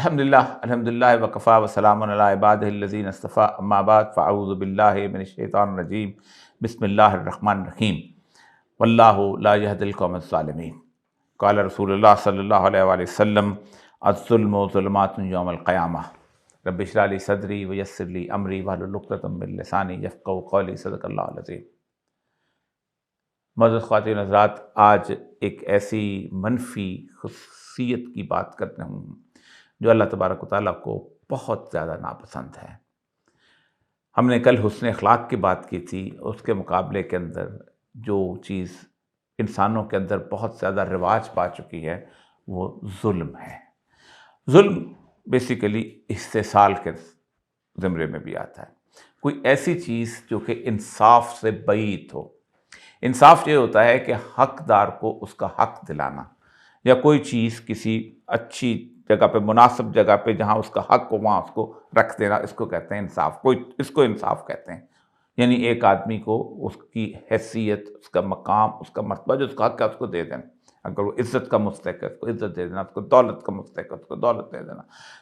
الحمدللہ وکفا وسلام علی عبادہ الذین اصطفیٰ اما بعد فاعوذ باللہ من الشیطان الرجیم بسم اللہ الرحمن الرحیم واللہ لا یہدی القوم الظالمین قال رسول اللہ صلی اللہ علیہ وآلہ وسلم الظلم ظلمات یوم القیامہ رب اشرح لی صدری ویسر لی امری واحلل عقدۃ من لسانی یفقہوا قولی صدق اللہ العظیم۔ معزز خواتین حضرات، آج ایک ایسی منفی خصوصیت کی بات کرتے ہوں جو اللہ تبارک و تعالیٰ کو بہت زیادہ ناپسند ہے۔ ہم نے کل حسن اخلاق کی بات کی تھی، اس کے مقابلے کے اندر جو چیز انسانوں کے اندر بہت زیادہ رواج پا چکی ہے وہ ظلم ہے۔ ظلم بیسیکلی استحصال کے زمرے میں بھی آتا ہے، کوئی ایسی چیز جو کہ انصاف سے بعید ہو۔ انصاف یہ ہوتا ہے کہ حقدار کو اس کا حق دلانا، یا کوئی چیز کسی اچھی جگہ پہ، مناسب جگہ پہ جہاں اس کا حق ہو وہاں اس کو رکھ دینا، اس کو کہتے ہیں انصاف۔ اس کو انصاف کہتے ہیں، یعنی ایک آدمی کو اس کی حیثیت، اس کا مقام، اس کا مرتبہ جو اس کا حق ہے اس کو دے دینا۔ اگر وہ عزت کا مستحق ہے اس کو عزت دے دینا، اس کو دولت کا مستحق ہے اس کو دولت دے دینا،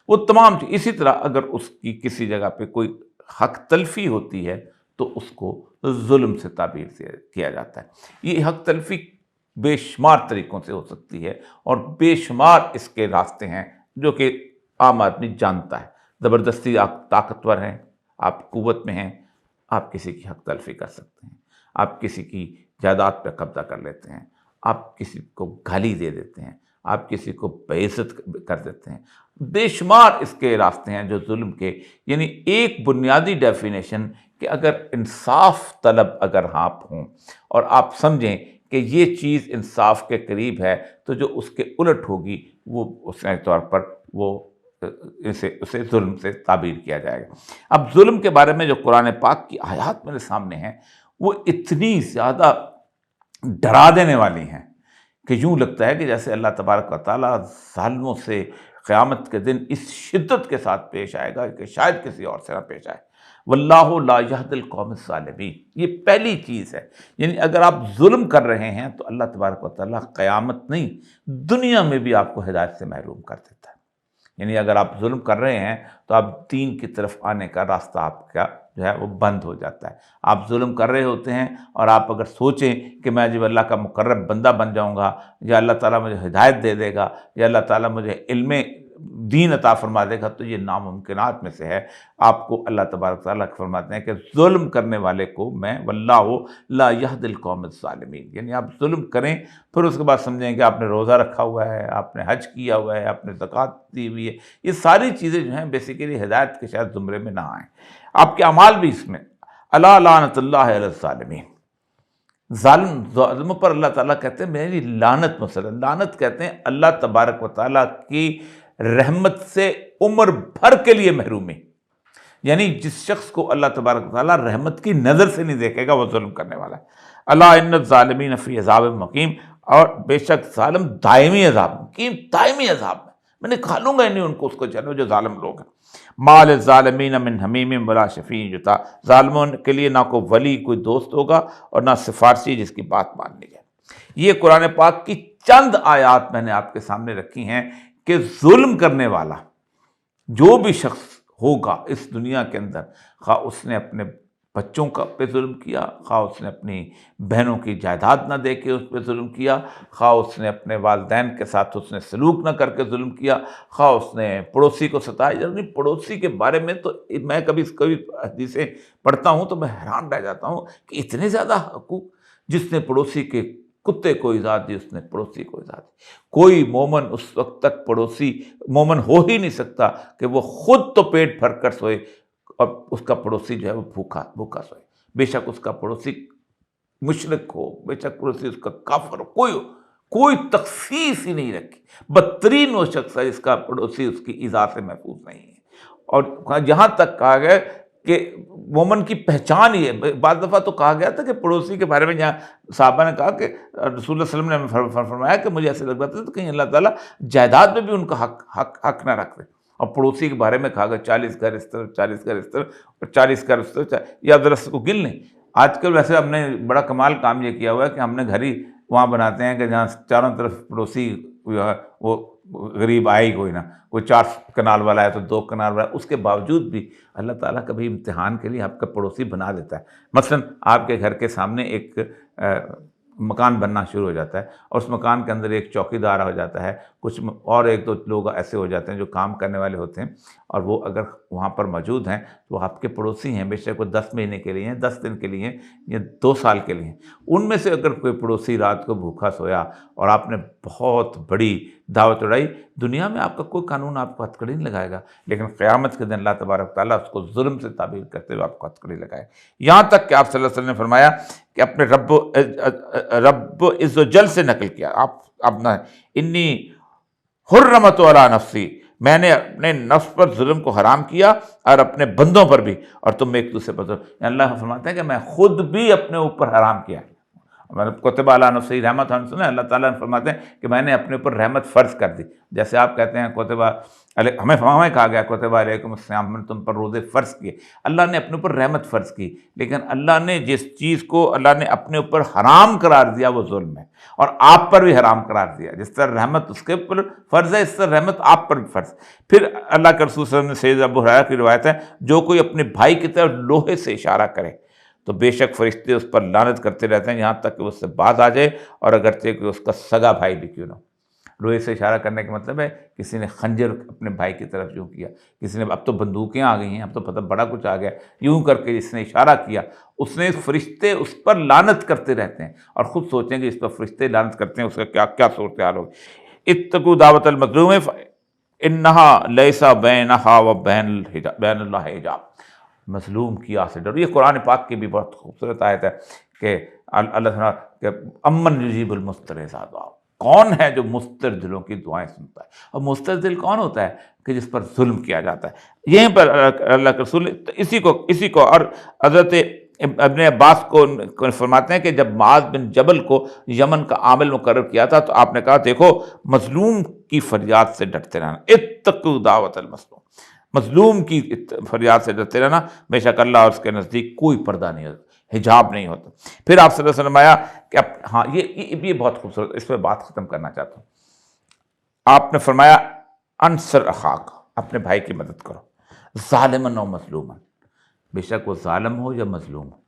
وہ تمام چیز۔ اسی طرح اگر اس کی کسی جگہ پہ کوئی حق تلفی ہوتی ہے تو اس کو ظلم سے تعبیر کیا جاتا ہے۔ یہ حق تلفی بے شمار طریقوں سے ہو سکتی ہے اور بے شمار اس کے راستے ہیں جو کہ عام آدمی جانتا ہے۔ زبردستی آپ طاقتور ہیں، آپ قوت میں ہیں، آپ کسی کی حق تلفی کر سکتے ہیں، آپ کسی کی جائیداد پہ قبضہ کر لیتے ہیں، آپ کسی کو گالی دے دیتے ہیں، آپ کسی کو بے عزت کر دیتے ہیں۔ بے شمار اس کے راستے ہیں جو ظلم کے، یعنی ایک بنیادی ڈیفینیشن کہ اگر انصاف طلب اگر آپ ہوں اور آپ سمجھیں کہ یہ چیز انصاف کے قریب ہے تو جو اس کے الٹ ہوگی وہ اس کے طور پر وہ اسے ظلم سے تعبیر کیا جائے گا۔ اب ظلم کے بارے میں جو قرآن پاک کی آیات میرے سامنے ہیں وہ اتنی زیادہ ڈرا دینے والی ہیں کہ یوں لگتا ہے کہ جیسے اللہ تبارک و تعالیٰ ظالموں سے قیامت کے دن اس شدت کے ساتھ پیش آئے گا کہ شاید کسی اور سے نہ پیش آئے۔ واللہ لا یہدی القوم الظالمین، یہ پہلی چیز ہے۔ یعنی اگر آپ ظلم کر رہے ہیں تو اللہ تبارک و تعالیٰ قیامت نہیں دنیا میں بھی آپ کو ہدایت سے محروم کر دیتا ہے۔ یعنی اگر آپ ظلم کر رہے ہیں تو آپ دین کی طرف آنے کا راستہ آپ کا جو ہے وہ بند ہو جاتا ہے۔ آپ ظلم کر رہے ہوتے ہیں اور آپ اگر سوچیں کہ میں جب اللہ کا مقرب بندہ بن جاؤں گا، یا اللہ تعالیٰ مجھے ہدایت دے دے گا، یا اللہ تعالیٰ مجھے علم دین عطا فرما دے گا، تو یہ ناممکنات میں سے ہے۔ آپ کو اللہ تبارک تعالیٰ فرماتے ہیں کہ ظلم کرنے والے کو میں واللہ لا یہدی القوم الظالمین، یعنی آپ ظلم کریں پھر اس کے بعد سمجھیں کہ آپ نے روزہ رکھا ہوا ہے، آپ نے حج کیا ہوا ہے، آپ نے زکوٰۃ دی ہوئی ہے، یہ ساری چیزیں جو ہیں بیسیکلی ہدایت کے شاید زمرے میں نہ آئیں۔ آپ کے اعمال بھی اس میں، الا لعنت اللہ علی الظالمین، ظالموں پر اللہ تعالیٰ کہتے ہیں میری لعنت مسلط۔ لعنت کہتے ہیں اللہ تبارک و تعالیٰ کی رحمت سے عمر بھر کے لیے محرومی، یعنی جس شخص کو اللہ تبارک و تعالیٰ رحمت کی نظر سے نہیں دیکھے گا وہ ظلم کرنے والا ہے۔ الا ان الظالمین فی عذاب مقیم، اور بے شک ظالم دائمی عذاب، مقیم دائمی عذاب میں نے کھالوں گا نہیں ان کو، اس کو جو ظالم لوگ ہیں۔ ما للظالمین من حمیم ولا شفیع یطاع، ظالموں کے لیے نہ کوئی ولی، کوئی دوست ہوگا اور نہ سفارشی جس کی بات مان لی جائے۔ یہ قرآن پاک کی چند آیات میں نے آپ کے سامنے رکھی ہیں کہ ظلم کرنے والا جو بھی شخص ہوگا اس دنیا کے اندر، خواہ اس نے اپنے بچوں کا پہ ظلم کیا، خواہ اس نے اپنی بہنوں کی جائیداد نہ دے کے اس پہ ظلم کیا، خواہ اس نے اپنے والدین کے ساتھ اس نے سلوک نہ کر کے ظلم کیا، خواہ اس نے پڑوسی کو ستایا۔ یعنی پڑوسی کے بارے میں تو میں کبھی حدیثیں پڑھتا ہوں تو میں حیران رہ جاتا ہوں کہ اتنے زیادہ حقوق، جس نے پڑوسی کے کتے کو ایذا دی اس نے پڑوسی کو ایذا دی۔ کوئی مومن اس وقت تک پڑوسی مومن ہو ہی نہیں سکتا کہ وہ خود تو پیٹ بھر کر سوئے اور اس کا پڑوسی جو ہے وہ بھوکا سوئے، بے شک اس کا پڑوسی مشرک ہو، بے شک پڑوسی اس کا کافر ہو، کوئی تخصیص ہی نہیں رکھی۔ بدترین وہ شخص ہے جس کا پڑوسی اس کی ایذا سے محفوظ نہیں ہے۔ اور یہاں تک کہا گیا کہ مومن کی پہچان ہی ہے۔ بعض دفعہ تو کہا گیا تھا کہ پڑوسی کے بارے میں جہاں صحابہ نے کہا کہ رسول اللہ صلی اللہ علیہ وسلم نے فرمایا کہ مجھے ایسے لگتا تھا تو کہیں اللہ تعالیٰ جائیداد میں بھی ان کا حق نہ رکھ دے۔ اور پڑوسی کے بارے میں کہا گیا 40 گھر اس طرف، 40 گھر اس طرف اور 40 گھر اس طرف، یا ذرا اس کو گن لیں۔ آج کل ویسے ہم نے بڑا کمال کام یہ کیا ہوا ہے کہ ہم نے گھر ہی وہاں بناتے ہیں کہ جہاں چاروں طرف پڑوسی وہ غریب آئے ہی کوئی نہ، کوئی 4 کنال والا ہے تو 2 کنال والا ہے، اس کے باوجود بھی اللہ تعالیٰ کبھی امتحان کے لیے آپ کا پڑوسی بنا دیتا ہے۔ مثلاً آپ کے گھر کے سامنے ایک مکان بننا شروع ہو جاتا ہے، اور اس مکان کے اندر ایک چوکیدار ہو جاتا ہے، کچھ اور 1-2 لوگ ایسے ہو جاتے ہیں جو کام کرنے والے ہوتے ہیں، اور وہ اگر وہاں پر موجود ہیں تو آپ کے پڑوسی ہیں، بے شک وہ 10 مہینے کے لیے ہیں، 10 دن کے لیے ہیں، یا 2 سال کے لیے ہیں۔ ان میں سے اگر کوئی پڑوسی رات کو بھوکا سویا اور آپ نے بہت بڑی دعوت اڑائی، دنیا میں آپ کا کوئی قانون آپ کو ہتھکڑی نہیں لگائے گا، لیکن قیامت کے دن اللہ تبارک تعالیٰ اس کو ظلم سے تعبیر کرتے ہوئے آپ کو ہتھکڑی لگائے۔ یہاں تک کہ آپ صلی اللہ علیہ وسلم نے فرمایا کہ اپنے رب عز و جل سے نقل کیا، آپ اپنا انی حرمت علی نفسی، میں نے اپنے نفس پر ظلم کو حرام کیا اور اپنے بندوں پر بھی، اور تم ایک دوسرے پر ظلم، یعنی اللہ فرماتے ہیں کہ میں خود بھی اپنے اوپر حرام کیا۔ کتب علی نفسی رحمت، ہم سنیں اللہ تعالیٰ نے فرماتے ہیں کہ میں نے اپنے اوپر رحمت فرض کر دی، جیسے آپ کہتے ہیں ہمیں کہا گیا کتب علیکم الصیام، ہم نے تم پر روزے فرض کیے، اللہ نے اپنے اوپر رحمت فرض کی، لیکن اللہ نے جس چیز کو اللہ نے اپنے اوپر حرام قرار دیا وہ ظلم ہے، اور آپ پر بھی حرام قرار دیا۔ جس طرح رحمت اس کے اوپر فرض ہے، اس طرح رحمت آپ پر بھی فرض۔ پھر اللہ کے رسول صلی اللہ علیہ وسلم نے سید ابو ہریرہ کی روایت ہے، جو کوئی اپنے بھائی کی طرف لوہے سے اشارہ کرے تو بے شک فرشتے اس پر لعنت کرتے رہتے ہیں یہاں تک کہ اس سے باز آ جائے، اور اگرچہ کہ اس کا سگا بھائی بھی کیوں نہ ہو۔ لوہے سے اشارہ کرنے کا مطلب ہے کسی نے خنجر اپنے بھائی کی طرف یوں کیا، کسی نے، اب تو بندوقیں آ گئی ہیں، اب تو پتہ بڑا کچھ آ گیا، یوں کر کے جس نے اشارہ کیا، اس نے فرشتے اس پر لعنت کرتے رہتے ہیں، اور خود سوچیں کہ اس پر فرشتے لعنت کرتے ہیں، اس کا کیا کیا صورتحال ہوگی۔ اتقوا دعوت المظلوم انہا لیس بینہا و بین اللہ حجاب، مظلوم کی آہ سے ڈرو۔ یہ قرآن پاک کی بھی بہت خوبصورت آیت ہے کہ اللہ تعالیٰ کہ امن یجیب المضطر اذا دعا، کون ہے جو مضطر دلوں کی دعائیں سنتا ہے، اور مضطر دل کون ہوتا ہے کہ جس پر ظلم کیا جاتا ہے۔ یہیں پر اللہ کے رسول اسی کو اور حضرت ابن عباس کو فرماتے ہیں کہ جب معاذ بن جبل کو یمن کا عامل مقرر کیا تھا تو آپ نے کہا دیکھو مظلوم کی فریاد سے ڈرتے رہنا، اتقوا دعوت المظلوم، مظلوم کی فریاد سے ڈرتے رہنا، بے شک اللہ اور اس کے نزدیک کوئی پردہ نہیں ہوتا، حجاب نہیں ہوتا۔ پھر آپ صلی اللہ علیہ وسلم آیا کہ ہاں یہ بہت خوبصورت، اس پہ بات ختم کرنا چاہتا ہوں۔ آپ نے فرمایا انصر اخاک، اپنے بھائی کی مدد کرو، ظالمن و مظلومن، بے شک وہ ظالم ہو یا مظلوم ہو۔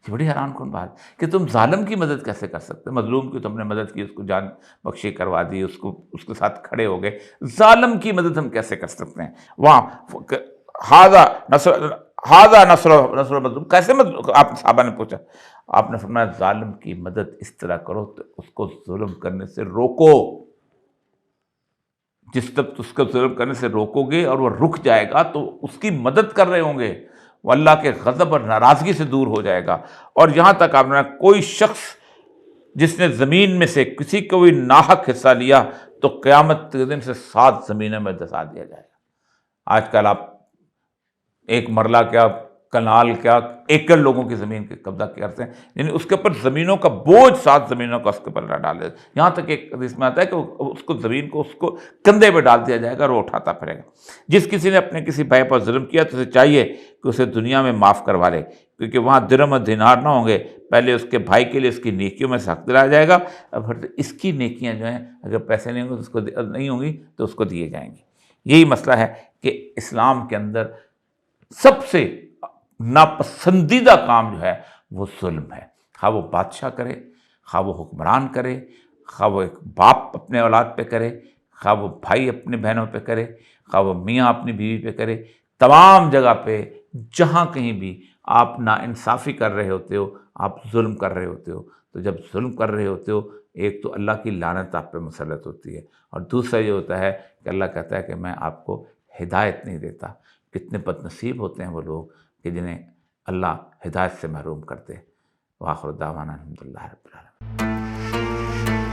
یہ بڑی حیران کن بات کہ تم ظالم کی مدد کیسے کر سکتے، مظلوم کی تم نے مدد کی، اس کو جان بخشی کروا دی، اس کے ساتھ کھڑے ہو گئے، ظالم کی مدد ہم کیسے کر سکتے ہیں؟ وہاں ہاذا نصر مظلوم، کیسے آپ صحابہ نے پوچھا، آپ نے فرمایا ظالم کی مدد اس طرح کرو تو اس کو ظلم کرنے سے روکو، جس تک اس کو ظلم کرنے سے روکو گے اور وہ رک جائے گا تو اس کی مدد کر رہے ہوں گے، وہ اللہ کے غضب اور ناراضگی سے دور ہو جائے گا۔ اور یہاں تک آپ نے کوئی شخص جس نے زمین میں سے کسی کو بھی ناحق حصہ لیا تو قیامت کے دن سے 7 زمینوں میں دسا دیا جائے گا۔ آج کل آپ ایک مرلہ کیا، کنال کیا، ایکڑ لوگوں کی زمین کے قبضہ کرتے ہیں، یعنی اس کے اوپر زمینوں کا بوجھ 7 زمینوں کا اس کے اوپر ڈال دیا، یہاں تک ایک حدیث میں آتا ہے کہ اس کو زمین کو اس کو کندھے پہ ڈال دیا جائے گا اور وہ اٹھاتا پھرے گا۔ جس کسی نے اپنے کسی بھائی پر ظلم کیا تو اسے چاہیے کہ اسے دنیا میں معاف کروا لے، کیونکہ وہاں درہم و دینار نہ ہوں گے، پہلے اس کے بھائی کے لیے اس کی نیکیوں میں سے حق دلایا جائے گا، اور پھر اس کی نیکیاں جو ہیں اگر پیسے نہیں ہوں گے تو اس کو نہیں ہوں گی تو اس کو دیے جائیں گی۔ یہی مسئلہ ہے کہ اسلام کے اندر سب سے ناپسندیدہ کام جو ہے وہ ظلم ہے، خواہ وہ بادشاہ کرے، خواہ وہ حکمران کرے، خواہ وہ ایک باپ اپنے اولاد پہ کرے، خواہ وہ بھائی اپنے بہنوں پہ کرے، خواہ وہ میاں اپنی بیوی پہ کرے، تمام جگہ پہ جہاں کہیں بھی آپ ناانصافی کر رہے ہوتے ہو، آپ ظلم کر رہے ہوتے ہو، تو جب ظلم کر رہے ہوتے ہو ایک تو اللہ کی لعنت آپ پہ مسلط ہوتی ہے، اور دوسرا یہ ہوتا ہے کہ اللہ کہتا ہے کہ میں آپ کو ہدایت نہیں دیتا۔ کتنے بد نصیب ہوتے ہیں وہ لوگ کہ جنہیں اللہ ہدایت سے محروم کرتے۔ وآخر دعوانا الحمدللہ رب العالمین۔